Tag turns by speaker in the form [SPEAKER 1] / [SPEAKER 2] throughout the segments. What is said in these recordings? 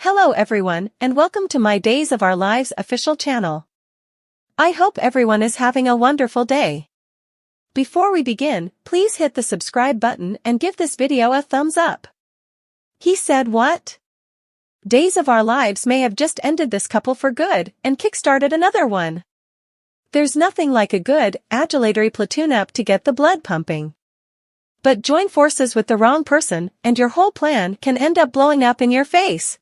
[SPEAKER 1] Hello everyone, and welcome to my Days of Our Lives official channel. I hope everyone is having a wonderful day. Before we begin, please hit the subscribe button and give this video a thumbs up. He said what? Days of Our Lives may have just ended this couple for good and kickstarted another one. There's nothing like a good, adulatory platoon up to get the blood pumping. But join forces with the wrong person, and your whole plan can end up blowing up in your face.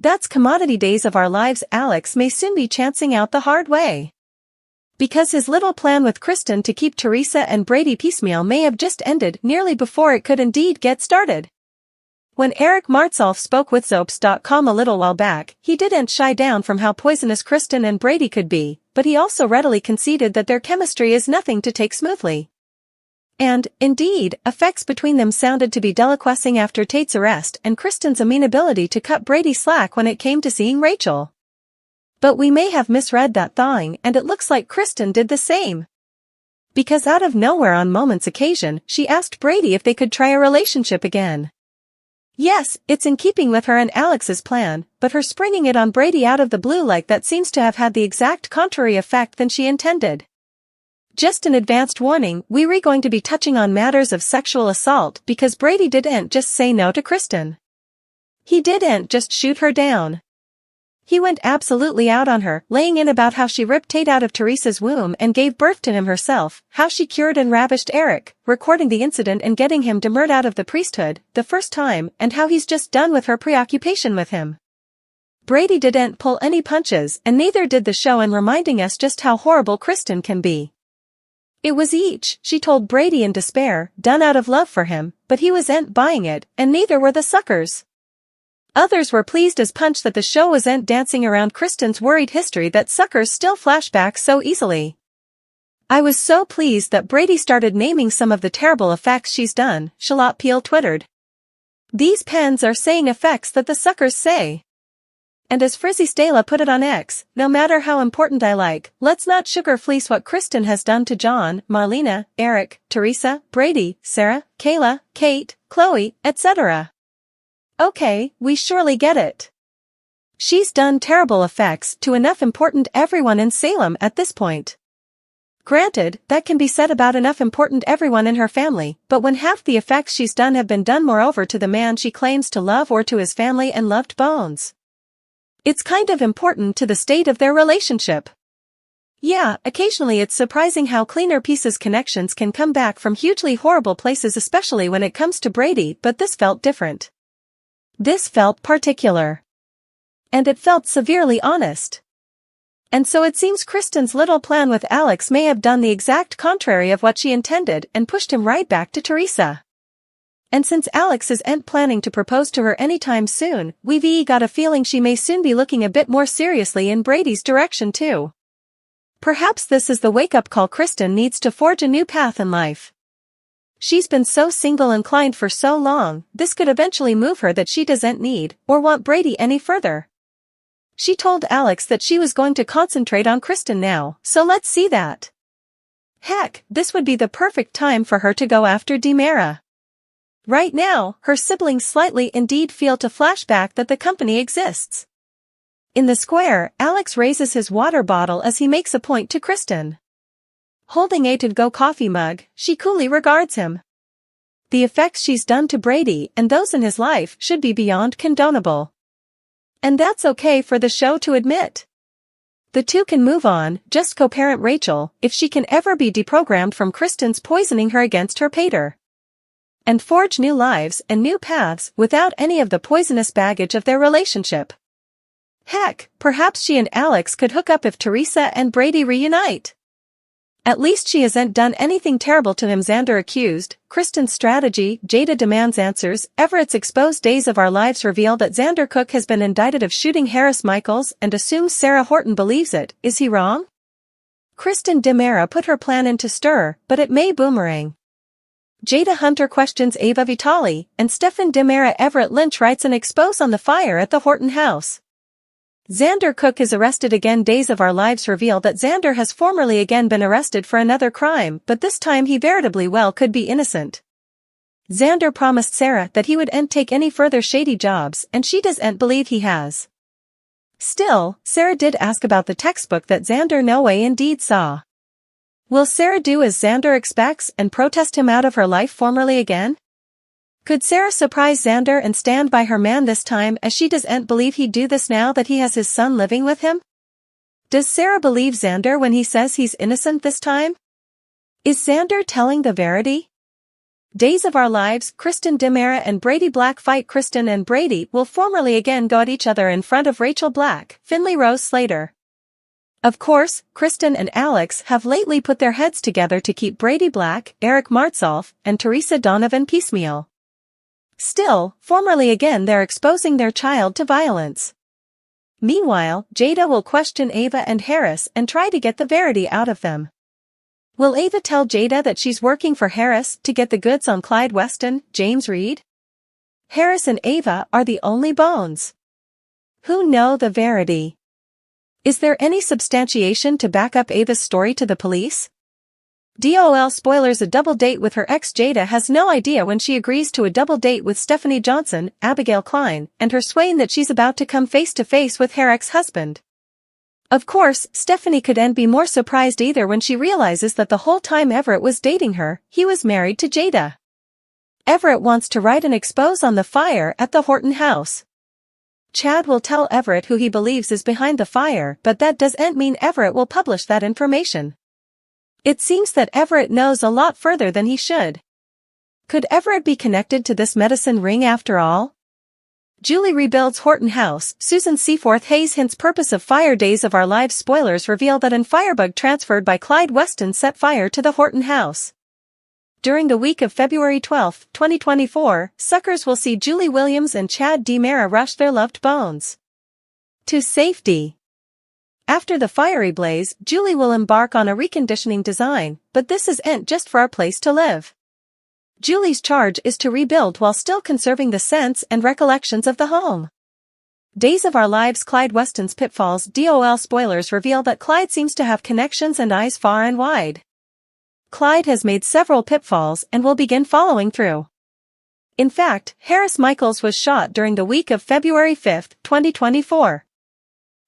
[SPEAKER 1] That's commodity Days of Our Lives. Alex may soon be chancing out the hard way. Because his little plan with Kristen to keep Teresa and Brady piecemeal may have just ended nearly before it could indeed get started. When Eric Martsolf spoke with Zopes.com a little while back, he didn't shy down from how poisonous Kristen and Brady could be, but he also readily conceded that their chemistry is nothing to take smoothly. And, indeed, effects between them sounded to be deliquescing after Tate's arrest and Kristen's amenability to cut Brady slack when it came to seeing Rachel. But we may have misread that thawing, and it looks like Kristen did the same. Because out of nowhere on Moment's occasion, she asked Brady if they could try a relationship again. Yes, it's in keeping with her and Alex's plan, but her springing it on Brady out of the blue like that seems to have had the exact contrary effect than she intended. Just an advanced warning, we're going to be touching on matters of sexual assault because Brady didn't just say no to Kristen. He didn't just shoot her down. He went absolutely out on her, laying in about how she ripped Tate out of Teresa's womb and gave birth to him herself, how she cured and ravished Eric, recording the incident and getting him demurred out of the priesthood, the first time, and how he's just done with her preoccupation with him. Brady didn't pull any punches, and neither did the show in reminding us just how horrible Kristen can be. It was each, she told Brady in despair, done out of love for him, but he wasn't buying it, and neither were the suckers. Others were pleased as punch that the show wasn't dancing around Kristen's worried history that suckers still flash back so easily. I was so pleased that Brady started naming some of the terrible effects she's done, Charlotte Peel twittered. These pens are saying effects that the suckers say. And as Frizzy Stella put it on X, no matter how important I like, let's not sugar fleece what Kristen has done to John, Marlena, Eric, Teresa, Brady, Sarah, Kayla, Kate, Chloe, etc. Okay, we surely get it. She's done terrible effects to enough important everyone in Salem at this point. Granted, that can be said about enough important everyone in her family, but when half the effects she's done have been done moreover to the man she claims to love or to his family and loved bones. It's kind of important to the state of their relationship. Yeah, occasionally it's surprising how cleaner pieces connections can come back from hugely horrible places, especially when it comes to Brady, but this felt different. This felt particular. And it felt severely honest. And so it seems Kristen's little plan with Alex may have done the exact contrary of what she intended and pushed him right back to Teresa. And since Alex isn't planning to propose to her anytime soon, we've got a feeling she may soon be looking a bit more seriously in Brady's direction too. Perhaps this is the wake-up call Kristen needs to forge a new path in life. She's been so single-inclined for so long, this could eventually move her that she doesn't need, or want Brady any further. She told Alex that she was going to concentrate on Kristen now, so let's see that. Heck, this would be the perfect time for her to go after Demera. Right now, her siblings slightly indeed feel to flashback that the company exists. In the square, Alex raises his water bottle as he makes a point to Kristen. Holding a to-go coffee mug, she coolly regards him. The effects she's done to Brady and those in his life should be beyond condonable. And that's okay for the show to admit. The two can move on, just co-parent Rachel, if she can ever be deprogrammed from Kristen's poisoning her against her pater. And forge new lives and new paths without any of the poisonous baggage of their relationship. Heck, perhaps she and Alex could hook up if Teresa and Brady reunite. At least she hasn't done anything terrible to him. Xander accused, Kristen's strategy, Jada demands answers, Everett's exposed Days of Our Lives reveal that Xander Cook has been indicted of shooting Harris Michaels and assumes Sarah Horton believes it. Is he wrong? Kristen Demera put her plan into stir, but it may boomerang. Jada Hunter questions Ava Vitali, and Stefan Demera Everett Lynch writes an expose on the fire at the Horton house. Xander Cook is arrested again. Days of Our Lives reveal that Xander has formerly again been arrested for another crime, but this time he veritably well could be innocent. Xander promised Sarah that he wouldn't take any further shady jobs, and she doesn't believe he has. Still, Sarah did ask about the textbook that Xander no way indeed saw. Will Sarah do as Xander expects and protest him out of her life formally again? Could Sarah surprise Xander and stand by her man this time, as she doesn't believe he'd do this now that he has his son living with him? Does Sarah believe Xander when he says he's innocent this time? Is Xander telling the verity? Days of Our Lives, Kristen DiMera and Brady Black fight. Kristen and Brady will formally again go at each other in front of Rachel Black, Finley Rose Slater. Of course, Kristen and Alex have lately put their heads together to keep Brady Black, Eric Martsolf, and Teresa Donovan piecemeal. Still, formally again they're exposing their child to violence. Meanwhile, Jada will question Ava and Harris and try to get the verity out of them. Will Ava tell Jada that she's working for Harris to get the goods on Clyde Weston, James Reed? Harris and Ava are the only bones who know the verity. Is there any substantiation to back up Ava's story to the police? DOL spoilers: a double date with her ex. Jada has no idea when she agrees to a double date with Stephanie Johnson, Abigail Klein, and her Swain that she's about to come face to face with her ex-husband. Of course, Stephanie couldn't be more surprised either when she realizes that the whole time Everett was dating her, he was married to Jada. Everett wants to write an expose on the fire at the Horton house. Chad will tell Everett who he believes is behind the fire, but that doesn't mean Everett will publish that information. It seems that Everett knows a lot further than he should. Could Everett be connected to this medicine ring after all? Julie rebuilds Horton house. Susan Seaforth Hayes hints purpose of fire. Days of Our Lives spoilers reveal that an firebug transferred by Clyde Weston set fire to the Horton house. During the week of February 12, 2024, suckers will see Julie Williams and Chad DiMera rush their loved bones to safety. After the fiery blaze, Julie will embark on a reconditioning design, but this isn't just for our place to live. Julie's charge is to rebuild while still conserving the scents and recollections of the home. Days of Our Lives Clyde Weston's pitfalls. DOL spoilers reveal that Clyde seems to have connections and eyes far and wide. Clyde has made several pitfalls and will begin following through. In fact, Harris Michaels was shot during the week of February 5, 2024.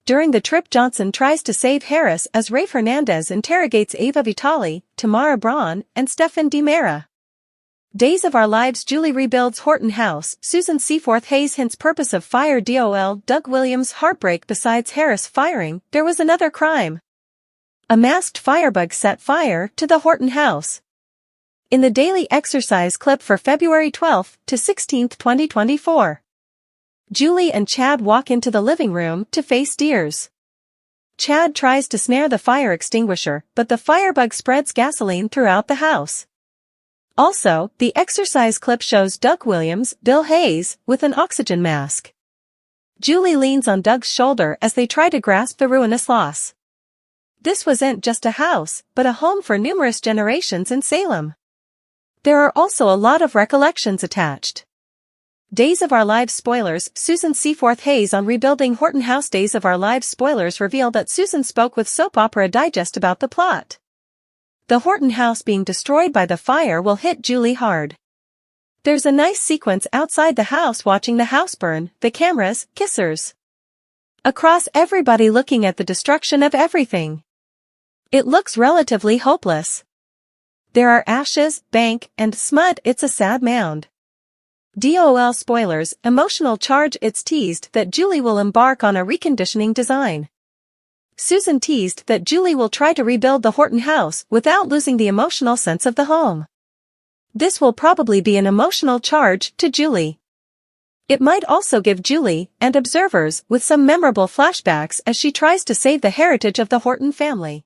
[SPEAKER 1] During the trip, Johnson tries to save Harris as Rafe Hernandez interrogates Ava Vitale, Tamara Braun, and Stephen DiMera. Days of Our Lives Julie rebuilds Horton house. Susan Seaforth Hayes hints purpose of fire. DOL Doug Williams heartbreak. Besides Harris firing, there was another crime. A masked firebug set fire to the Horton house. In the daily exercise clip for February 12 to 16, 2024. Julie and Chad walk into the living room to face deers. Chad tries to snare the fire extinguisher, but the firebug spreads gasoline throughout the house. Also, the exercise clip shows Doug Williams, Bill Hayes, with an oxygen mask. Julie leans on Doug's shoulder as they try to grasp the ruinous loss. This wasn't just a house, but a home for numerous generations in Salem. There are also a lot of recollections attached. Days of Our Lives spoilers. Susan Seaforth Hayes on rebuilding Horton house. Days of Our Lives spoilers reveal that Susan spoke with Soap Opera Digest about the plot. The Horton house being destroyed by the fire will hit Julie hard. There's a nice sequence outside the house watching the house burn, the cameras, kissers across everybody looking at the destruction of everything. It looks relatively hopeless. There are ashes, bank, and smut. It's a sad mound. DOL spoilers, emotional charge. It's teased that Julie will embark on a reconditioning design. Susan teased that Julie will try to rebuild the Horton house without losing the emotional sense of the home. This will probably be an emotional charge to Julie. It might also give Julie and observers with some memorable flashbacks as she tries to save the heritage of the Horton family.